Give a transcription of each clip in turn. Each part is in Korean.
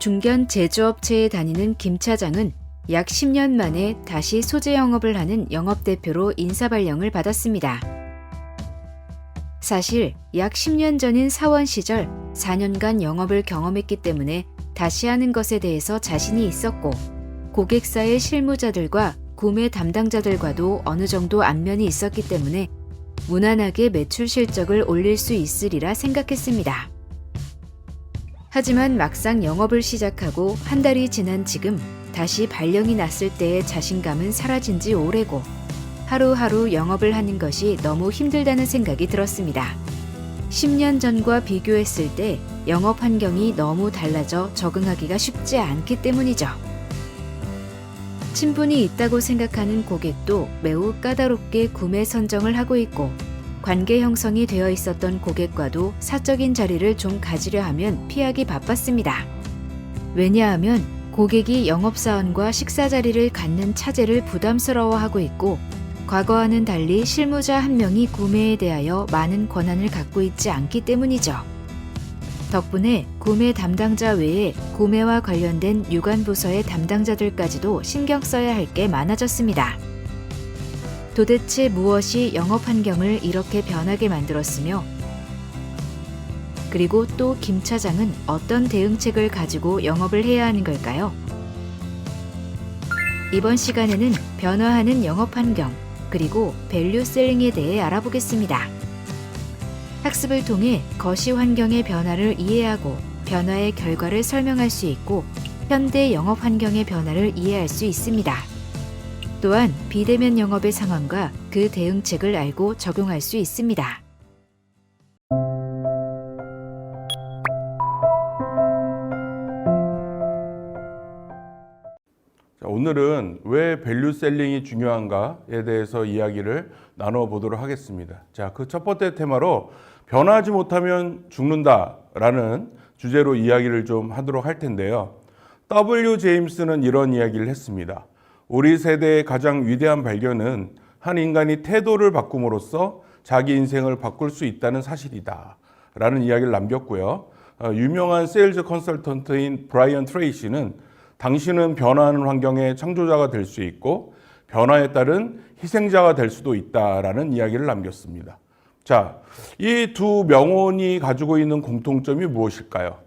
중견 제조업체에 다니는 김 차장은 약 10년 만에 다시 소재 영업을 하는 영업대표로 인사발령을 받았습니다. 사실 약 10년 전인 사원 시절 4년간 영업을 경험했기 때문에 다시 하는 것에 대해서 자신이 있었고, 고객사의 실무자들과 구매 담당자들과도 어느 정도 안면이 있었기 때문에 무난하게 매출 실적을 올릴 수 있으리라 생각했습니다. 하지만 막상 영업을 시작하고 한 달이 지난 지금 다시 발령이 났을 때의 자신감은 사라진 지 오래고, 하루하루 영업을 하는 것이 너무 힘들다는 생각이 들었습니다. 10년 전과 비교했을 때 영업 환경이 너무 달라져 적응하기가 쉽지 않기 때문이죠. 친분이 있다고 생각하는 고객도 매우 까다롭게 구매 선정을 하고 있고, 관계 형성이 되어 있었던 고객과도 사적인 자리를 좀 가지려 하면 피하기 바빴습니다. 왜냐하면 고객이 영업사원과 식사 자리를 갖는 차제를 부담스러워하고 있고, 과거와는 달리 실무자 한 명이 구매에 대하여 많은 권한을 갖고 있지 않기 때문이죠. 덕분에 구매 담당자 외에 구매와 관련된 유관 부서의 담당자들까지도 신경 써야 할 게 많아졌습니다. 도대체 무엇이 영업 환경을 이렇게 변하게 만들었으며, 그리고 또 김 차장은 어떤 대응책을 가지고 영업을 해야 하는 걸까요? 이번 시간에는 변화하는 영업 환경, 그리고 밸류셀링에 대해 알아보겠습니다. 학습을 통해 거시 환경의 변화를 이해하고 변화의 결과를 설명할 수 있고, 현대 영업 환경의 변화를 이해할 수 있습니다. 또한 비대면 영업의 상황과 그 대응책을 알고 적용할 수 있습니다. 오늘은 왜 밸류셀링이 중요한가에 대해서 이야기를 나눠보도록 하겠습니다. 자, 그 첫 번째 테마로 변화하지 못하면 죽는다라는 주제로 이야기를 좀 하도록 할 텐데요. W. 제임스는 이런 이야기를 했습니다. 우리 세대의 가장 위대한 발견은 한 인간이 태도를 바꿈으로써 자기 인생을 바꿀 수 있다는 사실이다 라는 이야기를 남겼고요. 유명한 세일즈 컨설턴트인 브라이언 트레이시는 당신은 변화하는 환경의 창조자가 될 수 있고 변화에 따른 희생자가 될 수도 있다라는 이야기를 남겼습니다. 자, 이 두 명언이 가지고 있는 공통점이 무엇일까요?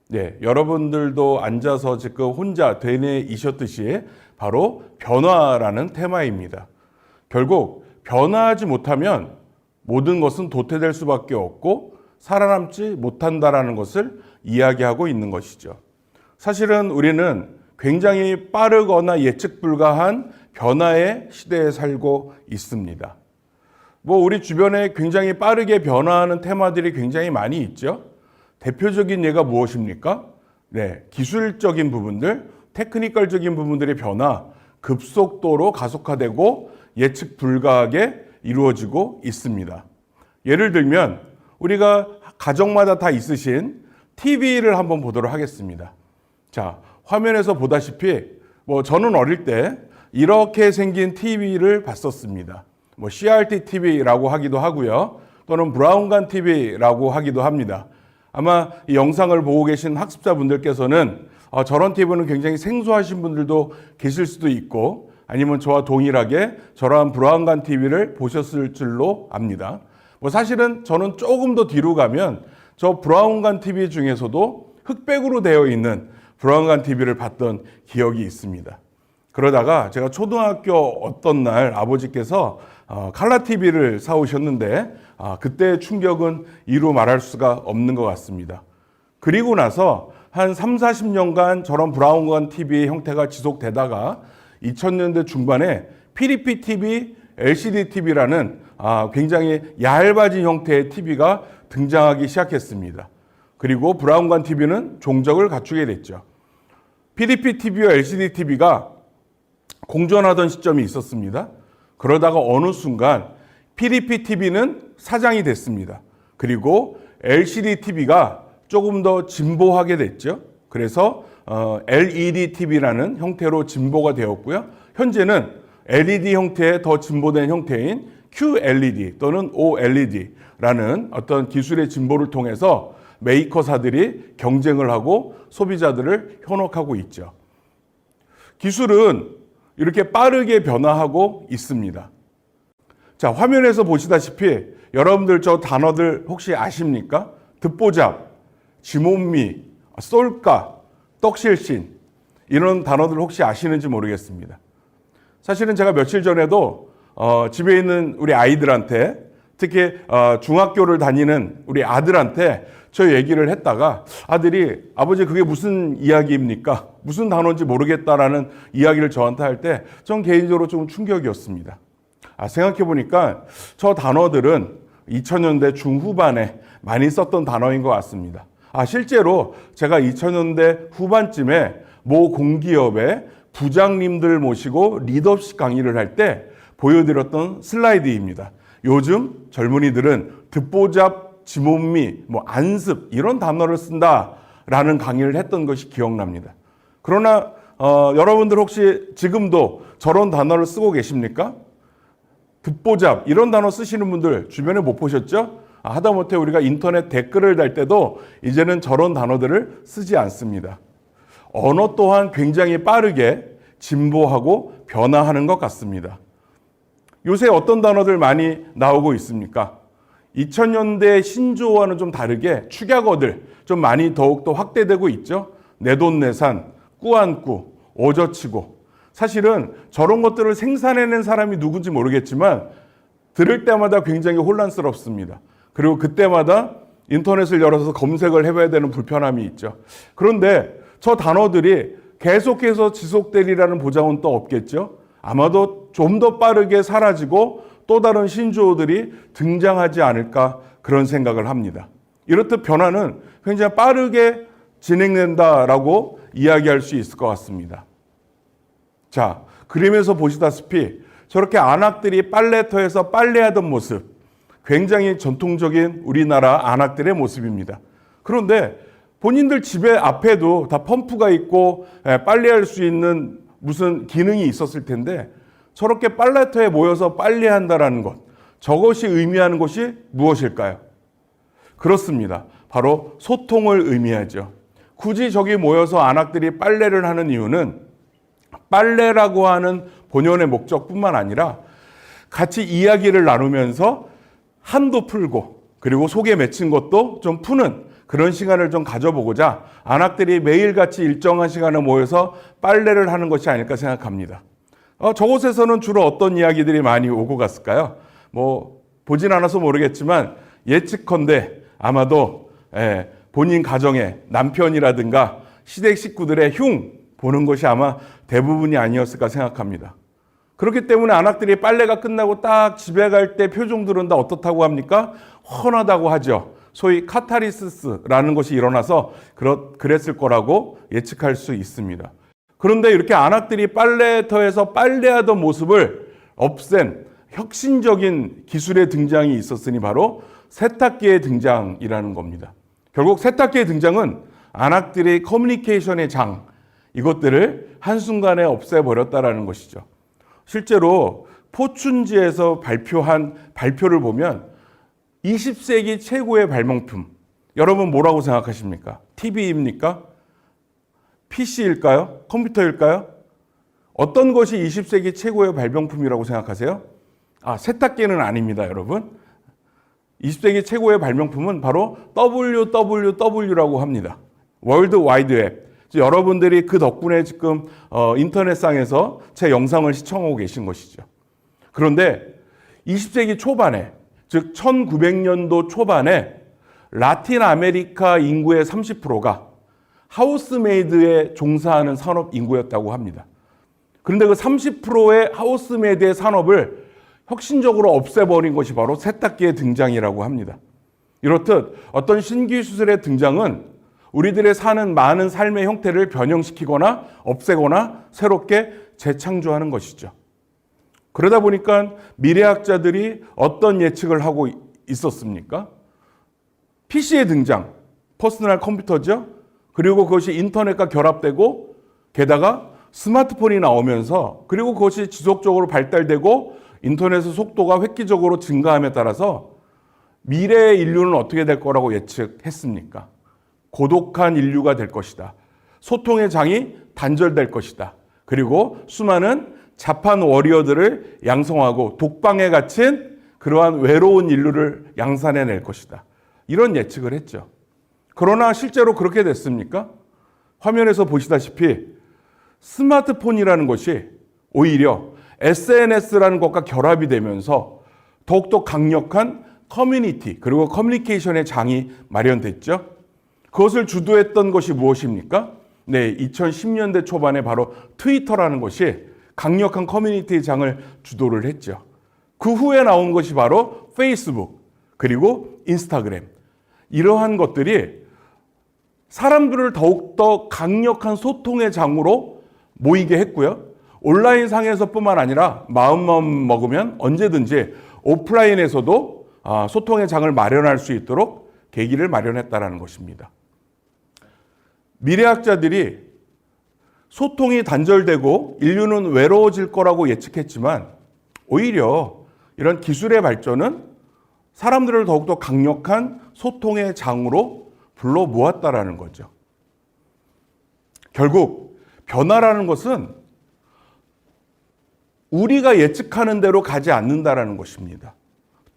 네, 여러분들도 앉아서 지금 혼자 되뇌이셨듯이 바로 변화라는 테마입니다. 결국 변화하지 못하면 모든 것은 도태될 수밖에 없고 살아남지 못한다라는 것을 이야기하고 있는 것이죠. 사실은 우리는 굉장히 빠르거나 예측 불가한 변화의 시대에 살고 있습니다. 우리 주변에 굉장히 빠르게 변화하는 테마들이 굉장히 많이 있죠. 대표적인 예가 무엇입니까? 네, 기술적인 부분들, 테크니컬적인 부분들의 변화, 급속도로 가속화되고 예측 불가하게 이루어지고 있습니다. 예를 들면 우리가 가정마다 다 있으신 TV를 한번 보도록 하겠습니다. 자, 화면에서 보다시피 저는 어릴 때 이렇게 생긴 TV를 봤었습니다. CRT TV라고 하기도 하고요. 또는 브라운관 TV라고 하기도 합니다. 아마 이 영상을 보고 계신 학습자분들께서는 저런 TV는 굉장히 생소하신 분들도 계실 수도 있고, 아니면 저와 동일하게 저러한 브라운관 TV를 보셨을 줄로 압니다. 사실은 저는 조금 더 뒤로 가면 저 브라운관 TV 중에서도 흑백으로 되어 있는 브라운관 TV를 봤던 기억이 있습니다. 그러다가 제가 초등학교 어떤 날 아버지께서 칼라 TV를 사오셨는데 그때의 충격은 이루 말할 수가 없는 것 같습니다. 그리고 나서 한 3, 40년간 저런 브라운관 TV의 형태가 지속되다가 2000년대 중반에 PDP TV, LCD TV라는 굉장히 얇아진 형태의 TV가 등장하기 시작했습니다. 그리고 브라운관 TV는 종적을 갖추게 됐죠. PDP TV와 LCD TV가 공존하던 시점이 있었습니다. 그러다가 어느 순간 PDP TV는 사장이 됐습니다. 그리고 LCD TV가 조금 더 진보하게 됐죠. 그래서 LED TV라는 형태로 진보가 되었고요. 현재는 LED 형태의 더 진보된 형태인 QLED 또는 OLED라는 어떤 기술의 진보를 통해서 메이커사들이 경쟁을 하고 소비자들을 현혹하고 있죠. 기술은 이렇게 빠르게 변화하고 있습니다. 자, 화면에서 보시다시피 여러분들 저 단어들 혹시 아십니까? 듣보잡, 지몬미, 쏠까, 떡실신 이런 단어들 혹시 아시는지 모르겠습니다. 사실은 제가 며칠 전에도 집에 있는 우리 아이들한테 특히 중학교를 다니는 우리 아들한테 저 얘기를 했다가 아들이 아버지 그게 무슨 이야기입니까? 무슨 단어인지 모르겠다라는 이야기를 저한테 할 때 전 개인적으로 좀 충격이었습니다. 생각해 보니까 저 단어들은 2000년대 중후반에 많이 썼던 단어인 것 같습니다. 실제로 제가 2000년대 후반쯤에 모 공기업의 부장님들 모시고 리더십 강의를 할 때 보여드렸던 슬라이드입니다. 요즘 젊은이들은 듣보잡, 지몬미, 안습 이런 단어를 쓴다라는 강의를 했던 것이 기억납니다. 그러나 여러분들 혹시 지금도 저런 단어를 쓰고 계십니까? 듣보잡 이런 단어 쓰시는 분들 주변에 못 보셨죠? 하다못해 우리가 인터넷 댓글을 달 때도 이제는 저런 단어들을 쓰지 않습니다. 언어 또한 굉장히 빠르게 진보하고 변화하는 것 같습니다. 요새 어떤 단어들 많이 나오고 있습니까? 2000년대 신조어와는 좀 다르게 축약어들 좀 많이 더욱더 확대되고 있죠. 내돈내산, 꾸안꾸, 어저치고 사실은 저런 것들을 생산해낸 사람이 누군지 모르겠지만 들을 때마다 굉장히 혼란스럽습니다. 그리고 그때마다 인터넷을 열어서 검색을 해봐야 되는 불편함이 있죠. 그런데 저 단어들이 계속해서 지속되리라는 보장은 또 없겠죠. 아마도 좀 더 빠르게 사라지고 또 다른 신조어들이 등장하지 않을까 그런 생각을 합니다. 이렇듯 변화는 굉장히 빠르게 진행된다라고 이야기할 수 있을 것 같습니다. 자, 그림에서 보시다시피 저렇게 안악들이 빨래터에서 빨래하던 모습, 굉장히 전통적인 우리나라 안악들의 모습입니다. 그런데 본인들 집에 앞에도 다 펌프가 있고 빨래할 수 있는 무슨 기능이 있었을 텐데 저렇게 빨래터에 모여서 빨래한다라는 것, 저것이 의미하는 것이 무엇일까요? 그렇습니다. 바로 소통을 의미하죠. 굳이 저기 모여서 안악들이 빨래를 하는 이유는 빨래라고 하는 본연의 목적뿐만 아니라 같이 이야기를 나누면서 한도 풀고 그리고 속에 맺힌 것도 좀 푸는 그런 시간을 좀 가져보고자 안악들이 매일같이 일정한 시간에 모여서 빨래를 하는 것이 아닐까 생각합니다. 저곳에서는 주로 어떤 이야기들이 많이 오고 갔을까요? 보진 않아서 모르겠지만 예측컨대 아마도 본인 가정의 남편이라든가 시댁 식구들의 흉 보는 것이 아마 대부분이 아니었을까 생각합니다. 그렇기 때문에 안악들이 빨래가 끝나고 딱 집에 갈 때 표정들은 다 어떻다고 합니까? 훤하다고 하죠. 소위 카타르시스라는 것이 일어나서 그랬을 거라고 예측할 수 있습니다. 그런데 이렇게 안악들이 빨래터에서 빨래하던 모습을 없앤 혁신적인 기술의 등장이 있었으니 바로 세탁기의 등장이라는 겁니다. 결국 세탁기의 등장은 안악들의 커뮤니케이션의 장, 이것들을 한순간에 없애버렸다라는 것이죠. 실제로 포춘지에서 발표한 발표를 보면 20세기 최고의 발명품, 여러분 뭐라고 생각하십니까? TV입니까? PC일까요? 컴퓨터일까요? 어떤 것이 20세기 최고의 발명품이라고 생각하세요? 세탁기는 아닙니다, 여러분. 20세기 최고의 발명품은 바로 WWW라고 합니다. 월드 와이드 웹. 여러분들이 그 덕분에 지금 인터넷상에서 제 영상을 시청하고 계신 것이죠. 그런데 20세기 초반에, 즉 1900년도 초반에 라틴 아메리카 인구의 30%가 하우스메이드에 종사하는 산업 인구였다고 합니다. 그런데 그 30%의 하우스메이드의 산업을 혁신적으로 없애버린 것이 바로 세탁기의 등장이라고 합니다. 이렇듯 어떤 신기술의 등장은 우리들의 사는 많은 삶의 형태를 변형시키거나 없애거나 새롭게 재창조하는 것이죠. 그러다 보니까 미래학자들이 어떤 예측을 하고 있었습니까? PC의 등장, 퍼스널 컴퓨터죠. 그리고 그것이 인터넷과 결합되고 게다가 스마트폰이 나오면서 그리고 그것이 지속적으로 발달되고 인터넷의 속도가 획기적으로 증가함에 따라서 미래의 인류는 어떻게 될 거라고 예측했습니까? 고독한 인류가 될 것이다. 소통의 장이 단절될 것이다. 그리고 수많은 자판 워리어들을 양성하고 독방에 갇힌 그러한 외로운 인류를 양산해낼 것이다. 이런 예측을 했죠. 그러나 실제로 그렇게 됐습니까? 화면에서 보시다시피 스마트폰이라는 것이 오히려 SNS라는 것과 결합이 되면서 더욱더 강력한 커뮤니티 그리고 커뮤니케이션의 장이 마련됐죠. 그것을 주도했던 것이 무엇입니까? 네, 2010년대 초반에 바로 트위터라는 것이 강력한 커뮤니티의 장을 주도를 했죠. 그 후에 나온 것이 바로 페이스북 그리고 인스타그램. 이러한 것들이 사람들을 더욱더 강력한 소통의 장으로 모이게 했고요. 온라인 상에서뿐만 아니라 마음만 먹으면 언제든지 오프라인에서도 소통의 장을 마련할 수 있도록 계기를 마련했다는 것입니다. 미래학자들이 소통이 단절되고 인류는 외로워질 거라고 예측했지만 오히려 이런 기술의 발전은 사람들을 더욱더 강력한 소통의 장으로 불러 모았다라는 거죠. 결국 변화라는 것은 우리가 예측하는 대로 가지 않는다라는 것입니다.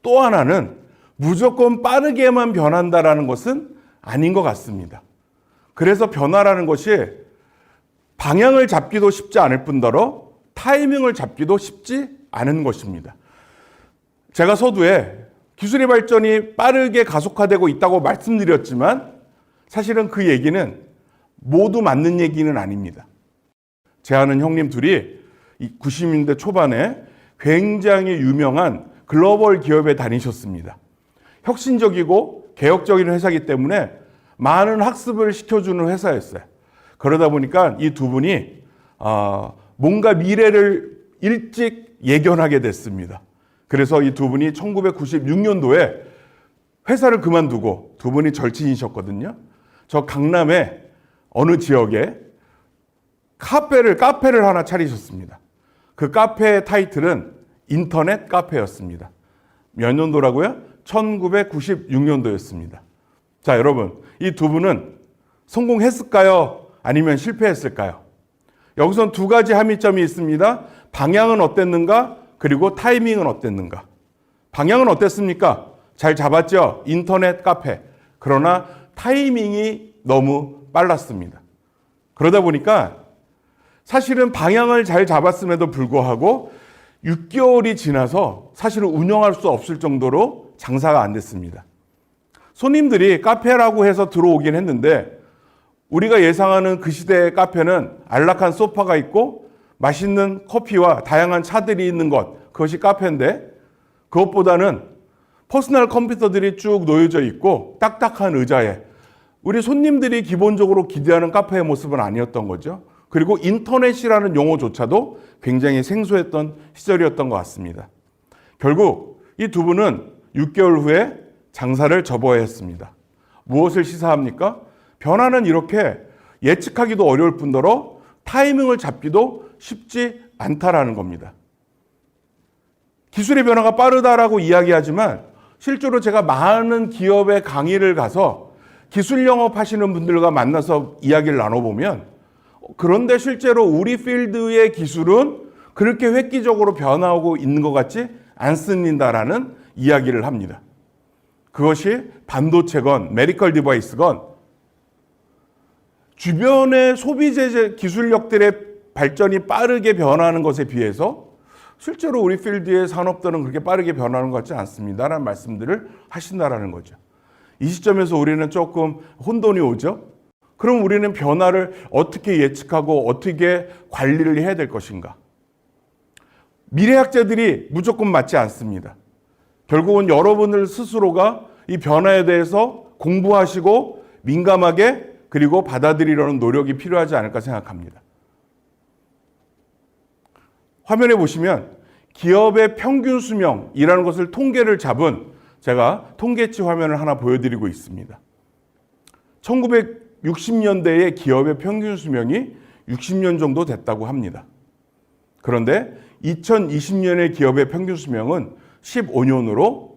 또 하나는 무조건 빠르게만 변한다라는 것은 아닌 것 같습니다. 그래서 변화라는 것이 방향을 잡기도 쉽지 않을 뿐더러 타이밍을 잡기도 쉽지 않은 것입니다. 제가 서두에 기술의 발전이 빠르게 가속화되고 있다고 말씀드렸지만 사실은 그 얘기는 모두 맞는 얘기는 아닙니다. 제 아는 형님 둘이 90년대 초반에 굉장히 유명한 글로벌 기업에 다니셨습니다. 혁신적이고 개혁적인 회사이기 때문에 많은 학습을 시켜주는 회사였어요. 그러다 보니까 이 두 분이 뭔가 미래를 일찍 예견하게 됐습니다. 그래서 이 두 분이 1996년도에 회사를 그만두고 두 분이 절친이셨거든요. 저 강남의 어느 지역에 카페를 하나 차리셨습니다. 그 카페의 타이틀은 인터넷 카페였습니다. 몇 년도라고요? 1996년도였습니다. 자, 여러분, 이 두 분은 성공했을까요? 아니면 실패했을까요? 여기선 두 가지 함의점이 있습니다. 방향은 어땠는가? 그리고 타이밍은 어땠는가? 방향은 어땠습니까? 잘 잡았죠? 인터넷 카페. 그러나 타이밍이 너무 빨랐습니다. 그러다 보니까 사실은 방향을 잘 잡았음에도 불구하고 6개월이 지나서 사실은 운영할 수 없을 정도로 장사가 안 됐습니다. 손님들이 카페라고 해서 들어오긴 했는데 우리가 예상하는 그 시대의 카페는 안락한 소파가 있고 맛있는 커피와 다양한 차들이 있는 것, 그것이 카페인데 그것보다는 퍼스널 컴퓨터들이 쭉 놓여져 있고 딱딱한 의자에 우리 손님들이 기본적으로 기대하는 카페의 모습은 아니었던 거죠. 그리고 인터넷이라는 용어조차도 굉장히 생소했던 시절이었던 것 같습니다. 결국 이 두 분은 6개월 후에 장사를 접어야 했습니다. 무엇을 시사합니까? 변화는 이렇게 예측하기도 어려울 뿐더러 타이밍을 잡기도 쉽지 않다라는 겁니다. 기술의 변화가 빠르다라고 이야기하지만 실제로 제가 많은 기업의 강의를 가서 기술 영업하시는 분들과 만나서 이야기를 나눠보면 그런데 실제로 우리 필드의 기술은 그렇게 획기적으로 변화하고 있는 것 같지 않습니다라는 이야기를 합니다. 그것이 반도체건 메디컬 디바이스건 주변의 소비재 기술력들의 발전이 빠르게 변하는 것에 비해서 실제로 우리 필드의 산업들은 그렇게 빠르게 변하는 것 같지 않습니다라는 말씀들을 하신다라는 거죠. 이 시점에서 우리는 조금 혼돈이 오죠. 그럼 우리는 변화를 어떻게 예측하고 어떻게 관리를 해야 될 것인가? 미래학자들이 무조건 맞지 않습니다. 결국은 여러분들 스스로가 이 변화에 대해서 공부하시고 민감하게 그리고 받아들이려는 노력이 필요하지 않을까 생각합니다. 화면에 보시면 기업의 평균 수명이라는 것을 통계를 잡은 제가 통계치 화면을 하나 보여드리고 있습니다. 1960년대에 기업의 평균 수명이 60년 정도 됐다고 합니다. 그런데 2020년의 기업의 평균 수명은 15년으로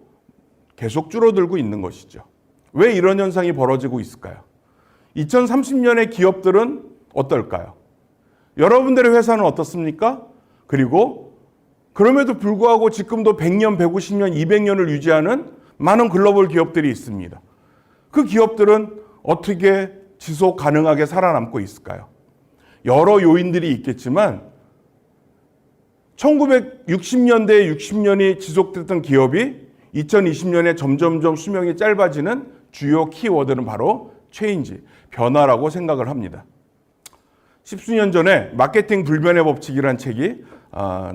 계속 줄어들고 있는 것이죠. 왜 이런 현상이 벌어지고 있을까요? 2030년의 기업들은 어떨까요? 여러분들의 회사는 어떻습니까? 그리고 그럼에도 불구하고 지금도 100년, 150년, 200년을 유지하는 많은 글로벌 기업들이 있습니다. 그 기업들은 어떻게 지속 가능하게 살아남고 있을까요? 여러 요인들이 있겠지만 1960년대에 60년이 지속됐던 기업이 2020년에 점점점 수명이 짧아지는 주요 키워드는 바로 체인지, 변화라고 생각을 합니다. 십수년 전에 마케팅 불변의 법칙이라는 책이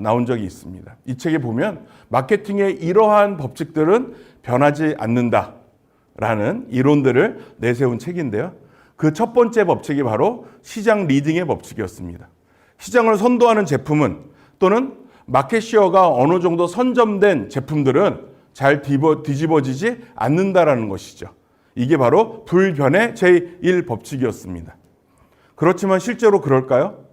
나온 적이 있습니다. 이 책에 보면 마케팅의 이러한 법칙들은 변하지 않는다라는 이론들을 내세운 책인데요. 그 첫 번째 법칙이 바로 시장 리딩의 법칙이었습니다. 시장을 선도하는 제품은 또는 마켓시어가 어느 정도 선점된 제품들은 잘 뒤집어지지 않는다라는 것이죠. 이게 바로 불변의 제1법칙이었습니다. 그렇지만 실제로 그럴까요?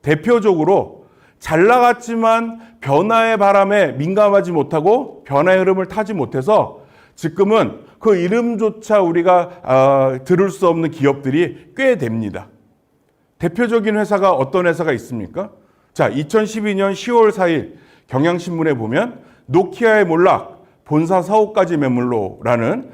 대표적으로 잘 나갔지만 변화의 바람에 민감하지 못하고 변화의 흐름을 타지 못해서 지금은 그 이름조차 우리가 들을 수 없는 기업들이 꽤 됩니다. 대표적인 회사가 어떤 회사가 있습니까? 자, 2012년 10월 4일 경향신문에 보면 노키아의 몰락, 본사 사옥까지 매물로라는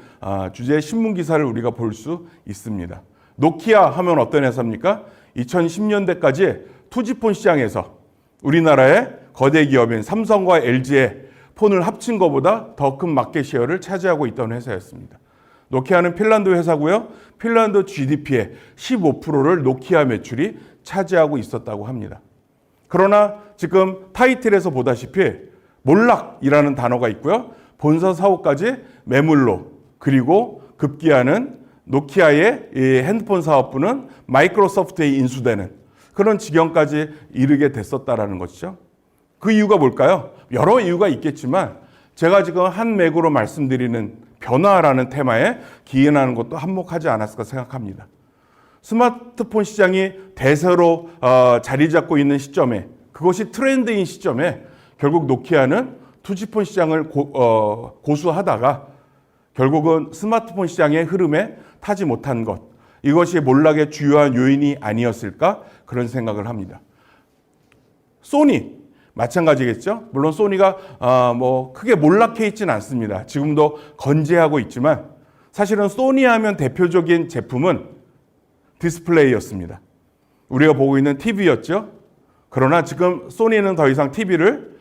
주제의 신문 기사를 우리가 볼 수 있습니다. 노키아 하면 어떤 회사입니까? 2010년대까지 투지폰 시장에서 우리나라의 거대 기업인 삼성과 LG의 폰을 합친 것보다 더 큰 마켓 셰어를 차지하고 있던 회사였습니다. 노키아는 핀란드 회사고요. 핀란드 GDP의 15%를 노키아 매출이 차지하고 있었다고 합니다. 그러나 지금 타이틀에서 보다시피 몰락이라는 단어가 있고요. 본사 사업까지 매물로, 그리고 급기야는 노키아의 이 핸드폰 사업부는 마이크로소프트에 인수되는 그런 지경까지 이르게 됐었다라는 것이죠. 그 이유가 뭘까요? 여러 이유가 있겠지만 제가 지금 한 맥으로 말씀드리는 변화라는 테마에 기인하는 것도 한몫하지 않았을까 생각합니다. 스마트폰 시장이 대세로 자리 잡고 있는 시점에, 그것이 트렌드인 시점에 결국 노키아는 투지폰 시장을 고수하다가 결국은 스마트폰 시장의 흐름에 타지 못한 것, 이것이 몰락의 주요한 요인이 아니었을까 그런 생각을 합니다. 소니 마찬가지겠죠. 물론 소니가 크게 몰락해 있지는 않습니다. 지금도 건재하고 있지만 사실은 소니 하면 대표적인 제품은 디스플레이였습니다. 우리가 보고 있는 TV였죠. 그러나 지금 소니는 더 이상 TV를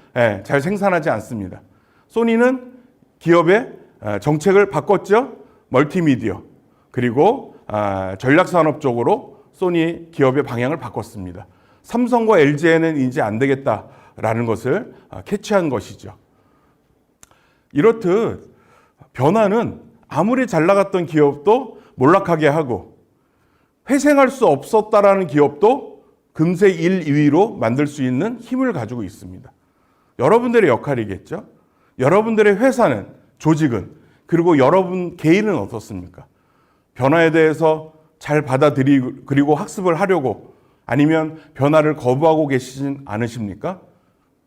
잘 생산하지 않습니다. 소니는 기업의 정책을 바꿨죠. 멀티미디어, 그리고 전략산업 쪽으로 소니 기업의 방향을 바꿨습니다. 삼성과 LG에는 이제 안 되겠다라는 것을 캐치한 것이죠. 이렇듯 변화는 아무리 잘 나갔던 기업도 몰락하게 하고 회생할 수 없었다라는 기업도 금세 1, 2위로 만들 수 있는 힘을 가지고 있습니다. 여러분들의 역할이겠죠. 여러분들의 회사는, 조직은, 그리고 여러분 개인은 어떻습니까? 변화에 대해서 잘 받아들이고 그리고 학습을 하려고, 아니면 변화를 거부하고 계시진 않으십니까?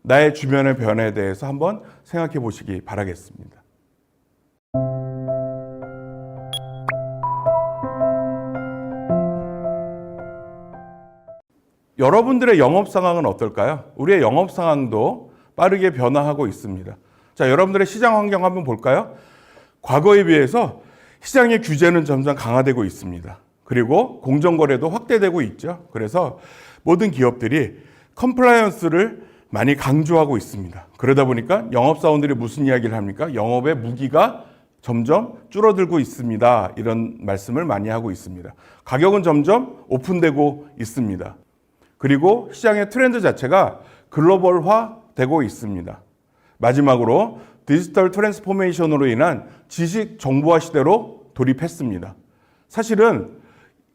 나의 주변의 변화에 대해서 한번 생각해 보시기 바라겠습니다. 여러분들의 영업 상황은 어떨까요? 우리의 영업 상황도 빠르게 변화하고 있습니다. 자, 여러분들의 시장 환경 한번 볼까요? 과거에 비해서 시장의 규제는 점점 강화되고 있습니다. 그리고 공정거래도 확대되고 있죠. 그래서 모든 기업들이 컴플라이언스를 많이 강조하고 있습니다. 그러다 보니까 영업사원들이 무슨 이야기를 합니까? 영업의 무기가 점점 줄어들고 있습니다. 이런 말씀을 많이 하고 있습니다. 가격은 점점 오픈되고 있습니다. 그리고 시장의 트렌드 자체가 글로벌화되고 있습니다. 마지막으로 디지털 트랜스포메이션으로 인한 지식 정보화 시대로 돌입했습니다. 사실은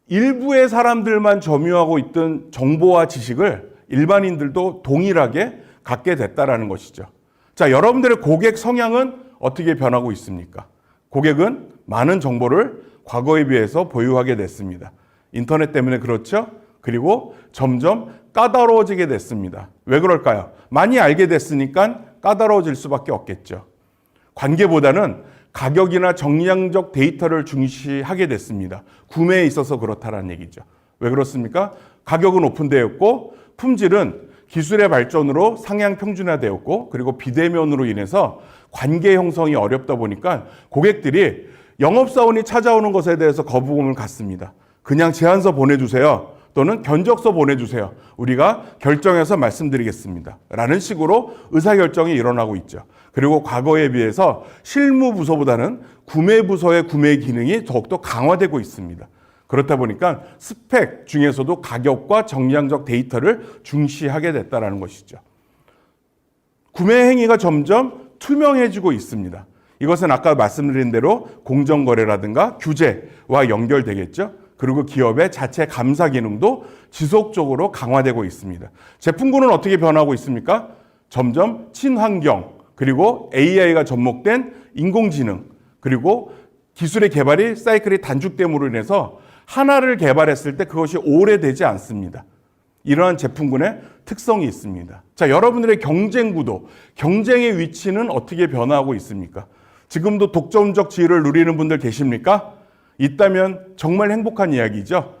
일부의 사람들만 점유하고 있던 정보와 지식을 일반인들도 동일하게 갖게 됐다라는 것이죠. 자, 여러분들의 고객 성향은 어떻게 변하고 있습니까? 고객은 많은 정보를 과거에 비해서 보유하게 됐습니다. 인터넷 때문에 그렇죠? 그리고 점점 까다로워지게 됐습니다. 왜 그럴까요? 많이 알게 됐으니까 까다로워질 수밖에 없겠죠. 관계보다는 가격이나 정량적 데이터를 중시하게 됐습니다. 구매에 있어서 그렇다는 얘기죠. 왜 그렇습니까? 가격은 오픈되었고 품질은 기술의 발전으로 상향 평준화되었고 그리고 비대면으로 인해서 관계 형성이 어렵다 보니까 고객들이 영업사원이 찾아오는 것에 대해서 거부감을 갖습니다. 그냥 제안서 보내주세요. 또는 견적서 보내주세요. 우리가 결정해서 말씀드리겠습니다. 라는 식으로 의사결정이 일어나고 있죠. 그리고 과거에 비해서 실무부서보다는 구매부서의 구매 기능이 더욱더 강화되고 있습니다. 그렇다 보니까 스펙 중에서도 가격과 정량적 데이터를 중시하게 됐다는 것이죠. 구매 행위가 점점 투명해지고 있습니다. 이것은 아까 말씀드린 대로 공정거래라든가 규제와 연결되겠죠. 그리고 기업의 자체 감사 기능도 지속적으로 강화되고 있습니다. 제품군은 어떻게 변하고 있습니까? 점점 친환경, 그리고 AI가 접목된 인공지능, 그리고 기술의 개발이 사이클이 단축됨으로 인해서 하나를 개발했을 때 그것이 오래되지 않습니다. 이러한 제품군의 특성이 있습니다. 자, 여러분들의 경쟁 구도, 경쟁의 위치는 어떻게 변화하고 있습니까? 지금도 독점적 지위를 누리는 분들 계십니까? 있다면 정말 행복한 이야기죠.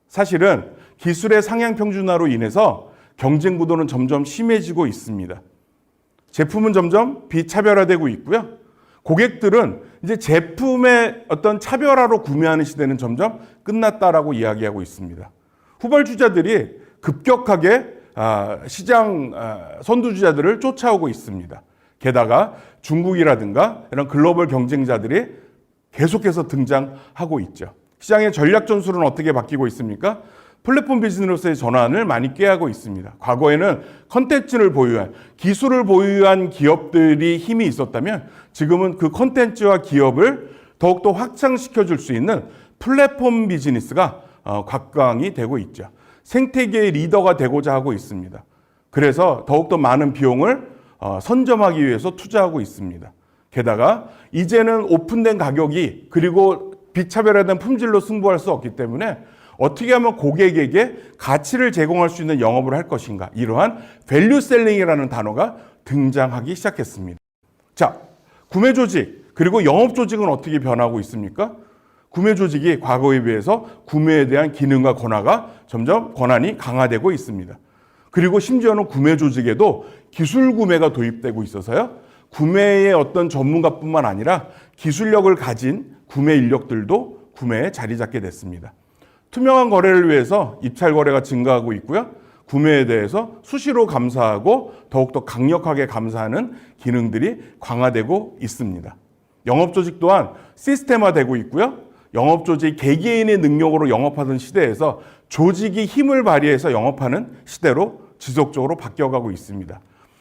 사실은 기술의 상향 평준화로 인해서 경쟁 구도는 점점 심해지고 있습니다. 제품은 점점 비차별화되고 있고요. 고객들은 이제 제품의 어떤 차별화로 구매하는 시대는 점점 끝났다라고 이야기하고 있습니다. 후발주자들이 급격하게 시장 선두주자들을 쫓아오고 있습니다. 게다가 중국이라든가 이런 글로벌 경쟁자들이 계속해서 등장하고 있죠. 시장의 전략 전술은 어떻게 바뀌고 있습니까? 플랫폼 비즈니스의 전환을 많이 꾀하고 있습니다. 과거에는 컨텐츠를 보유한, 기술을 보유한 기업들이 힘이 있었다면 지금은 그 컨텐츠와 기업을 더욱더 확장시켜줄 수 있는 플랫폼 비즈니스가 각광이 되고 있죠. 생태계의 리더가 되고자 하고 있습니다. 그래서 더욱더 많은 비용을 선점하기 위해서 투자하고 있습니다. 게다가 이제는 오픈된 가격이 그리고 비차별화된 품질로 승부할 수 없기 때문에 어떻게 하면 고객에게 가치를 제공할 수 있는 영업을 할 것인가, 이러한 밸류셀링이라는 단어가 등장하기 시작했습니다. 자, 구매 조직 그리고 영업 조직은 어떻게 변하고 있습니까? 구매 조직이 과거에 비해서 구매에 대한 기능과 권한이 강화되고 있습니다. 그리고 심지어는 구매 조직에도 기술 구매가 도입되고 있어서요, 구매의 어떤 전문가뿐만 아니라 기술력을 가진 구매 인력들도 구매에 자리 잡게 됐습니다. 투명한 거래를 위해서 입찰 거래가 증가하고 있고요. 구매에 대해서 수시로 감사하고 더욱더 강력하게 감사하는 기능들이 강화되고 있습니다. 영업조직 또한 시스템화되고 있고요. 영업조직 개개인의 능력으로 영업하던 시대에서 조직이 힘을 발휘해서 영업하는 시대로 지속적으로 바뀌어가고 있습니다.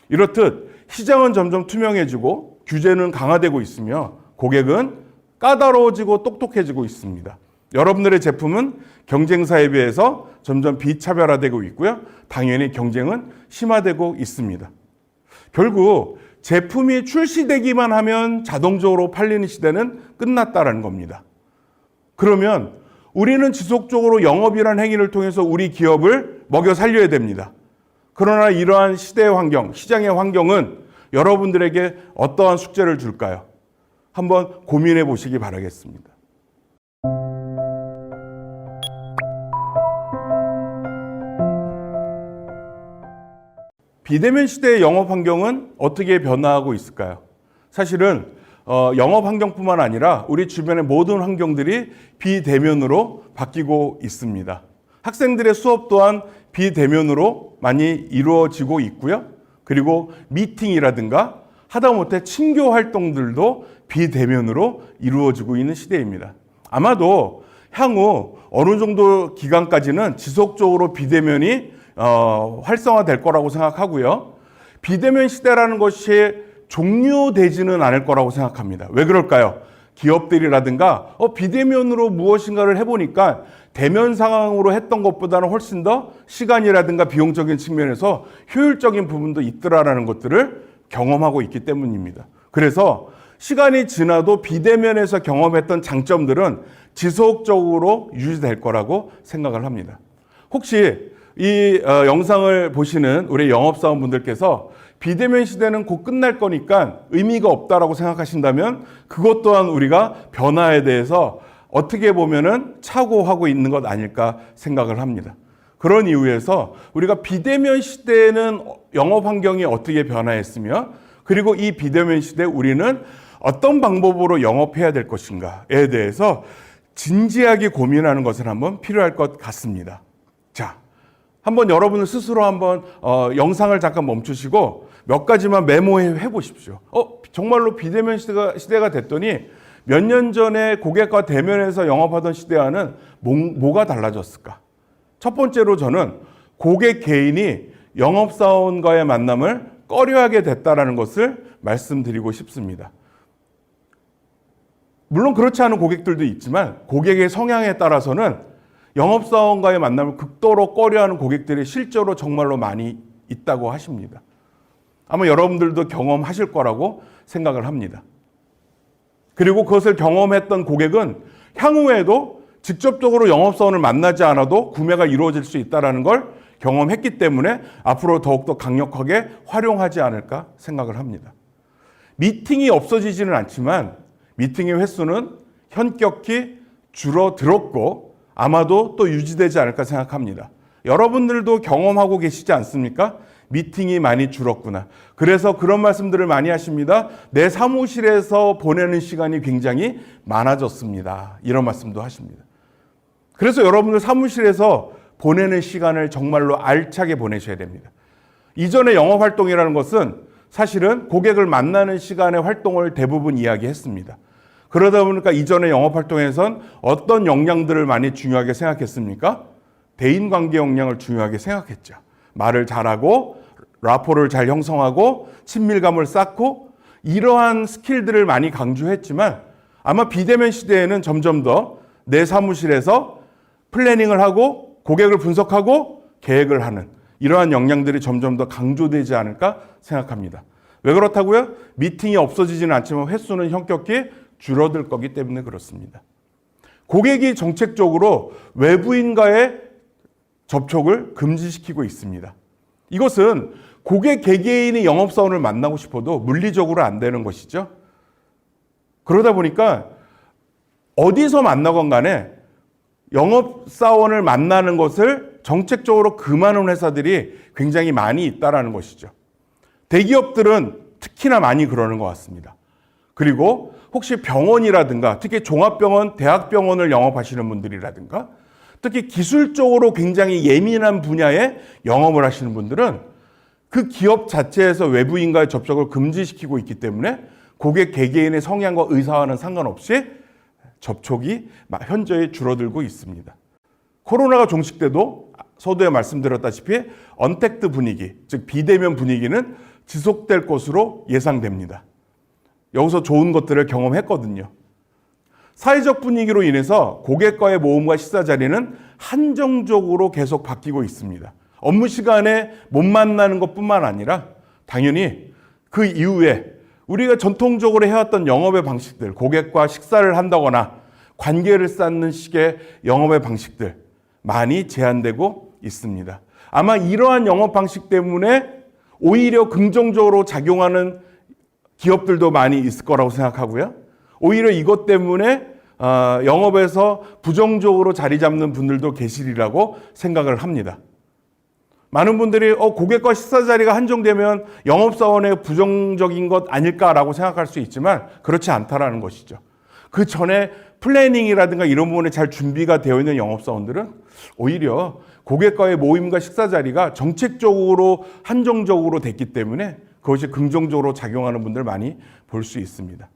이렇듯 시장은 점점 투명해지고 규제는 강화되고 있으며 고객은 까다로워지고 똑똑해지고 있습니다. 여러분들의 제품은 경쟁사에 비해서 점점 비차별화되고 있고요. 당연히 경쟁은 심화되고 있습니다. 결국 제품이 출시되기만 하면 자동적으로 팔리는 시대는 끝났다는 겁니다. 그러면 우리는 지속적으로 영업이라는 행위를 통해서 우리 기업을 먹여 살려야 됩니다. 그러나 이러한 시대의 환경, 시장의 환경은 여러분들에게 어떠한 숙제를 줄까요? 한번 고민해 보시기 바라겠습니다. 비대면 시대의 영업 환경은 어떻게 변화하고 있을까요? 사실은 영업 환경뿐만 아니라 우리 주변의 모든 환경들이 비대면으로 바뀌고 있습니다. 학생들의 수업 또한 비대면으로 많이 이루어지고 있고요. 그리고 미팅이라든가 하다못해 친교 활동들도 비대면으로 이루어지고 있는 시대입니다. 아마도 향후 어느 정도 기간까지는 지속적으로 비대면이 활성화될 거라고 생각하고요. 비대면 시대라는 것이 종료되지는 않을 거라고 생각합니다. 왜 그럴까요? 기업들이라든가 비대면으로 무엇인가를 해보니까 대면 상황으로 했던 것보다는 훨씬 더 시간이라든가 비용적인 측면에서 효율적인 부분도 있더라라는 것들을 경험하고 있기 때문입니다. 그래서 시간이 지나도 비대면에서 경험했던 장점들은 지속적으로 유지될 거라고 생각을 합니다. 혹시 이 영상을 보시는 우리 영업사원분들께서 비대면 시대는 곧 끝날 거니까 의미가 없다라고 생각하신다면 그것 또한 우리가 변화에 대해서 어떻게 보면은 착오하고 있는 것 아닐까 생각을 합니다. 그런 이유에서 우리가 비대면 시대에는 영업 환경이 어떻게 변화했으며 그리고 이 비대면 시대에 우리는 어떤 방법으로 영업해야 될 것인가에 대해서 진지하게 고민하는 것은 한번 필요할 것 같습니다. 자, 한번 여러분들 스스로 한번 영상을 잠깐 멈추시고 몇 가지만 메모해 보십시오. 정말로 비대면 시대가 됐더니 몇 년 전에 고객과 대면해서 영업하던 시대와는 뭐가 달라졌을까? 첫 번째로 저는 고객 개인이 영업사원과의 만남을 꺼려하게 됐다는 것을 말씀드리고 싶습니다. 물론 그렇지 않은 고객들도 있지만 고객의 성향에 따라서는 영업사원과의 만남을 극도로 꺼려하는 고객들이 실제로 정말로 많이 있다고 하십니다. 아마 여러분들도 경험하실 거라고 생각을 합니다. 그리고 그것을 경험했던 고객은 향후에도 직접적으로 영업사원을 만나지 않아도 구매가 이루어질 수 있다는 걸 경험했기 때문에 앞으로 더욱더 강력하게 활용하지 않을까 생각을 합니다. 미팅이 없어지지는 않지만 미팅의 횟수는 현격히 줄어들었고 아마도 또 유지되지 않을까 생각합니다. 여러분들도 경험하고 계시지 않습니까? 미팅이 많이 줄었구나. 그래서 그런 말씀들을 많이 하십니다. 내 사무실에서 보내는 시간이 굉장히 많아졌습니다. 이런 말씀도 하십니다. 그래서 여러분들 사무실에서 보내는 시간을 정말로 알차게 보내셔야 됩니다. 이전의 영업활동이라는 것은 사실은 고객을 만나는 시간의 활동을 대부분 이야기했습니다. 그러다 보니까 이전의 영업활동에선 어떤 역량들을 많이 중요하게 생각했습니까? 대인관계 역량을 중요하게 생각했죠. 말을 잘하고 라포를 잘 형성하고 친밀감을 쌓고 이러한 스킬들을 많이 강조했지만 아마 비대면 시대에는 점점 더 내 사무실에서 플래닝을 하고 고객을 분석하고 계획을 하는 이러한 역량들이 점점 더 강조되지 않을까 생각합니다. 왜 그렇다고요? 미팅이 없어지지는 않지만 횟수는 현격히 줄어들 거기 때문에 그렇습니다. 고객이 정책적으로 외부인과의 접촉을 금지시키고 있습니다. 이것은 고객 개개인이 영업사원을 만나고 싶어도 물리적으로 안 되는 것이죠. 그러다 보니까 어디서 만나건 간에 영업사원을 만나는 것을 정책적으로 금하는 회사들이 굉장히 많이 있다는 것이죠. 대기업들은 특히나 많이 그러는 것 같습니다. 그리고 혹시 병원이라든가 특히 종합병원, 대학병원을 영업하시는 분들이라든가 특히 기술적으로 굉장히 예민한 분야에 영업을 하시는 분들은 그 기업 자체에서 외부인과의 접촉을 금지시키고 있기 때문에 고객 개개인의 성향과 의사와는 상관없이 접촉이 현저히 줄어들고 있습니다. 코로나가 종식돼도 서두에 말씀드렸다시피 언택트 분위기, 즉 비대면 분위기는 지속될 것으로 예상됩니다. 여기서 좋은 것들을 경험했거든요. 사회적 분위기로 인해서 고객과의 모험과 식사 자리는 한정적으로 계속 바뀌고 있습니다. 업무 시간에 못 만나는 것뿐만 아니라 당연히 그 이후에 우리가 전통적으로 해왔던 영업의 방식들, 고객과 식사를 한다거나 관계를 쌓는 식의 영업의 방식들 많이 제한되고 있습니다. 아마 이러한 영업 방식 때문에 오히려 긍정적으로 작용하는 기업들도 많이 있을 거라고 생각하고요. 오히려 이것 때문에 영업에서 부정적으로 자리 잡는 분들도 계시리라고 생각을 합니다. 많은 분들이 고객과 식사 자리가 한정되면 영업사원의 부정적인 것 아닐까라고 생각할 수 있지만 그렇지 않다라는 것이죠. 그 전에 플래닝이라든가 이런 부분에 잘 준비가 되어 있는 영업사원들은 오히려 고객과의 모임과 식사 자리가 정책적으로 한정적으로 됐기 때문에 그것이 긍정적으로 작용하는 분들 많이 볼 수 있습니다.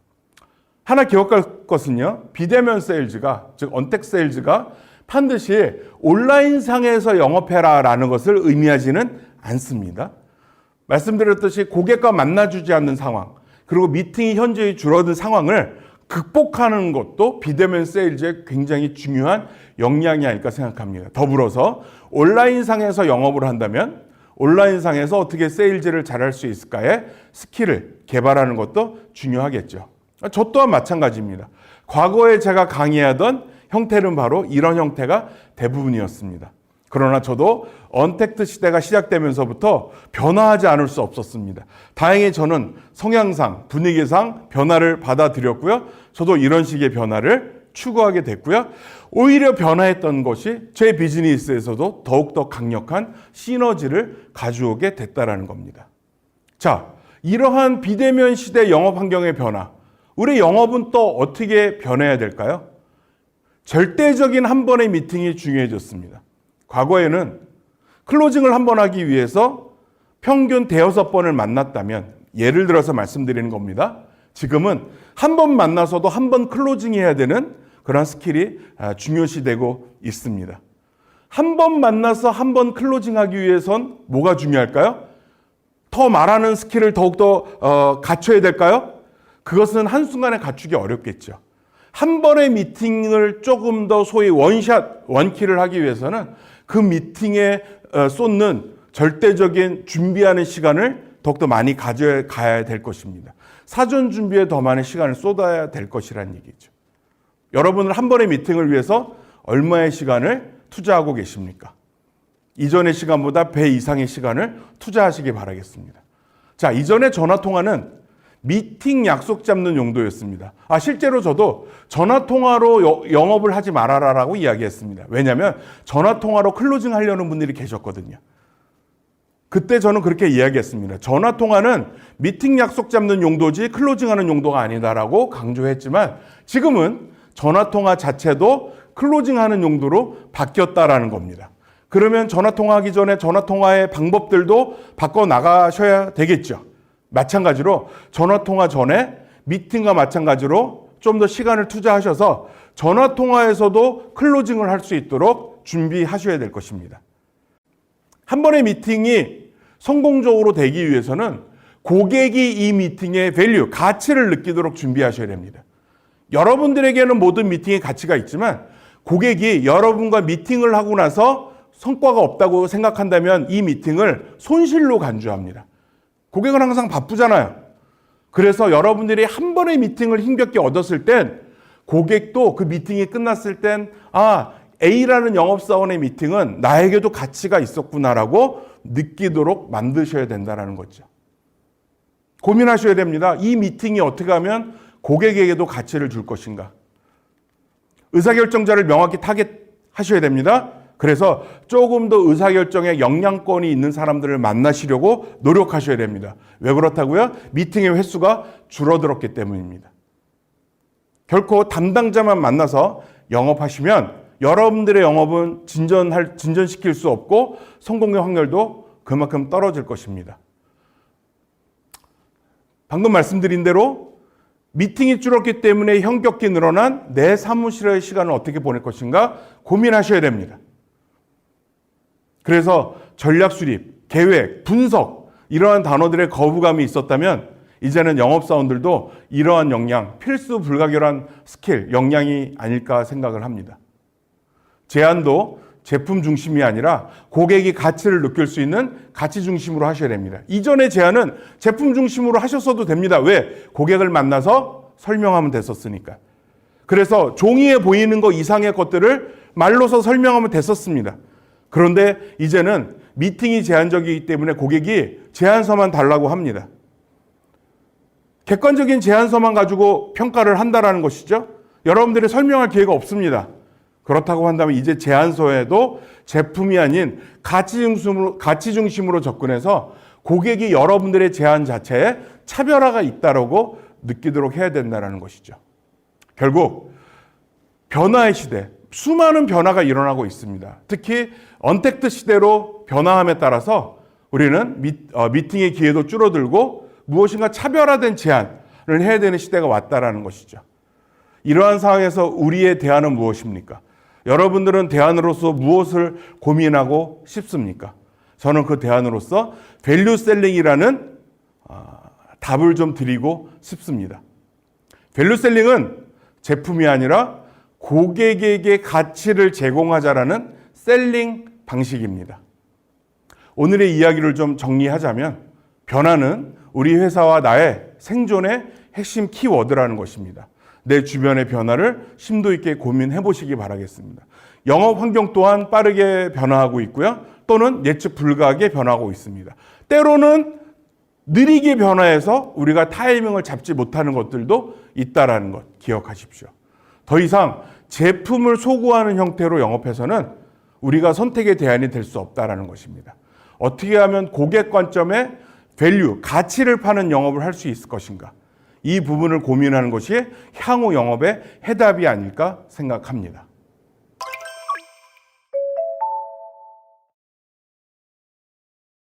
하나 기억할 것은요. 비대면 세일즈가, 즉 언택 세일즈가 반드시 온라인상에서 영업해라라는 것을 의미하지는 않습니다. 말씀드렸듯이 고객과 만나주지 않는 상황, 그리고 미팅이 현저히 줄어든 상황을 극복하는 것도 비대면 세일즈의 굉장히 중요한 역량이 아닐까 생각합니다. 더불어서 온라인상에서 영업을 한다면 온라인상에서 어떻게 세일즈를 잘할 수 있을까의 스킬을 개발하는 것도 중요하겠죠. 저 또한 마찬가지입니다. 과거에 제가 강의하던 형태는 바로 이런 형태가 대부분이었습니다. 그러나 저도 언택트 시대가 시작되면서부터 변화하지 않을 수 없었습니다. 다행히 저는 성향상, 분위기상 변화를 받아들였고요. 저도 이런 식의 변화를 추구하게 됐고요. 오히려 변화했던 것이 제 비즈니스에서도 더욱더 강력한 시너지를 가져오게 됐다라는 겁니다. 자, 이러한 비대면 시대 영업 환경의 변화, 우리 영업은 또 어떻게 변해야 될까요? 절대적인 한 번의 미팅이 중요해졌습니다. 과거에는 클로징을 한 번 하기 위해서 평균 대여섯 번을 만났다면, 예를 들어서 말씀드리는 겁니다. 지금은 한 번 만나서도 한 번 클로징해야 되는 그런 스킬이 중요시되고 있습니다. 한 번 만나서 한 번 클로징하기 위해선 뭐가 중요할까요? 더 말하는 스킬을 더욱더 갖춰야 될까요? 그것은 한순간에 갖추기 어렵겠죠. 한 번의 미팅을 조금 더 소위 원샷, 원킬을 하기 위해서는 그 미팅에 쏟는 절대적인 준비하는 시간을 더욱더 많이 가져가야 될 것입니다. 사전 준비에 더 많은 시간을 쏟아야 될 것이라는 얘기죠. 여러분은 한 번의 미팅을 위해서 얼마의 시간을 투자하고 계십니까? 이전의 시간보다 배 이상의 시간을 투자하시기 바라겠습니다. 자, 이전의 전화통화는 미팅 약속 잡는 용도였습니다. 실제로 저도 전화통화로 영업을 하지 말아라라고 이야기했습니다. 왜냐하면 전화통화로 클로징 하려는 분들이 계셨거든요. 그때 저는 그렇게 이야기했습니다. 전화통화는 미팅 약속 잡는 용도지 클로징하는 용도가 아니다라고 강조했지만, 지금은 전화통화 자체도 클로징하는 용도로 바뀌었다라는 겁니다. 그러면 전화통화하기 전에 전화통화의 방법들도 바꿔 나가셔야 되겠죠. 마찬가지로 전화통화 전에 미팅과 마찬가지로 좀 더 시간을 투자하셔서 전화통화에서도 클로징을 할 수 있도록 준비하셔야 될 것입니다. 한 번의 미팅이 성공적으로 되기 위해서는 고객이 이 미팅의 밸류, 가치를 느끼도록 준비하셔야 됩니다. 여러분들에게는 모든 미팅의 가치가 있지만 고객이 여러분과 미팅을 하고 나서 성과가 없다고 생각한다면 이 미팅을 손실로 간주합니다. 고객은 항상 바쁘잖아요. 그래서 여러분들이 한 번의 미팅을 힘겹게 얻었을 땐 고객도 그 미팅이 끝났을 땐 A라는 영업사원의 미팅은 나에게도 가치가 있었구나라고 느끼도록 만드셔야 된다는 거죠. 고민하셔야 됩니다. 이 미팅이 어떻게 하면 고객에게도 가치를 줄 것인가. 의사결정자를 명확히 타겟하셔야 됩니다. 그래서 조금 더 의사결정에 영향권이 있는 사람들을 만나시려고 노력하셔야 됩니다. 왜 그렇다고요? 미팅의 횟수가 줄어들었기 때문입니다. 결코 담당자만 만나서 영업하시면 여러분들의 영업은 진전시킬 수 없고 성공의 확률도 그만큼 떨어질 것입니다. 방금 말씀드린 대로 미팅이 줄었기 때문에 현격히 늘어난 내 사무실의 시간을 어떻게 보낼 것인가 고민하셔야 됩니다. 그래서 전략 수립, 계획, 분석 이러한 단어들의 거부감이 있었다면 이제는 영업사원들도 이러한 역량, 필수 불가결한 스킬, 역량이 아닐까 생각을 합니다. 제안도 제품 중심이 아니라 고객이 가치를 느낄 수 있는 가치 중심으로 하셔야 됩니다. 이전의 제안은 제품 중심으로 하셨어도 됩니다. 왜? 고객을 만나서 설명하면 됐었으니까. 그래서 종이에 보이는 것 이상의 것들을 말로서 설명하면 됐었습니다. 그런데 이제는 미팅이 제한적이기 때문에 고객이 제안서만 달라고 합니다. 객관적인 제안서만 가지고 평가를 한다라는 것이죠. 여러분들이 설명할 기회가 없습니다. 그렇다고 한다면 이제 제안서에도 제품이 아닌 가치 중심으로 접근해서 고객이 여러분들의 제안 자체에 차별화가 있다고 느끼도록 해야 된다는 것이죠. 결국 변화의 시대, 수많은 변화가 일어나고 있습니다. 특히 언택트 시대로 변화함에 따라서 우리는 미팅의 기회도 줄어들고 무엇인가 차별화된 제안을 해야 되는 시대가 왔다라는 것이죠. 이러한 상황에서 우리의 대안은 무엇입니까? 여러분들은 대안으로서 무엇을 고민하고 싶습니까? 저는 그 대안으로서 밸류셀링이라는 답을 좀 드리고 싶습니다. 밸류셀링은 제품이 아니라 고객에게 가치를 제공하자라는 셀링 방식입니다. 오늘의 이야기를 좀 정리하자면 변화는 우리 회사와 나의 생존의 핵심 키워드라는 것입니다. 내 주변의 변화를 심도 있게 고민해 보시기 바라겠습니다. 영업 환경 또한 빠르게 변화하고 있고요. 또는 예측 불가하게 변화하고 있습니다. 때로는 느리게 변화해서 우리가 타이밍을 잡지 못하는 것들도 있다라는 것 기억하십시오. 더 이상 제품을 소구하는 형태로 영업해서는 우리가 선택의 대안이 될 수 없다라는 것입니다. 어떻게 하면 고객 관점의 밸류, 가치를 파는 영업을 할 수 있을 것인가? 이 부분을 고민하는 것이 향후 영업의 해답이 아닐까 생각합니다.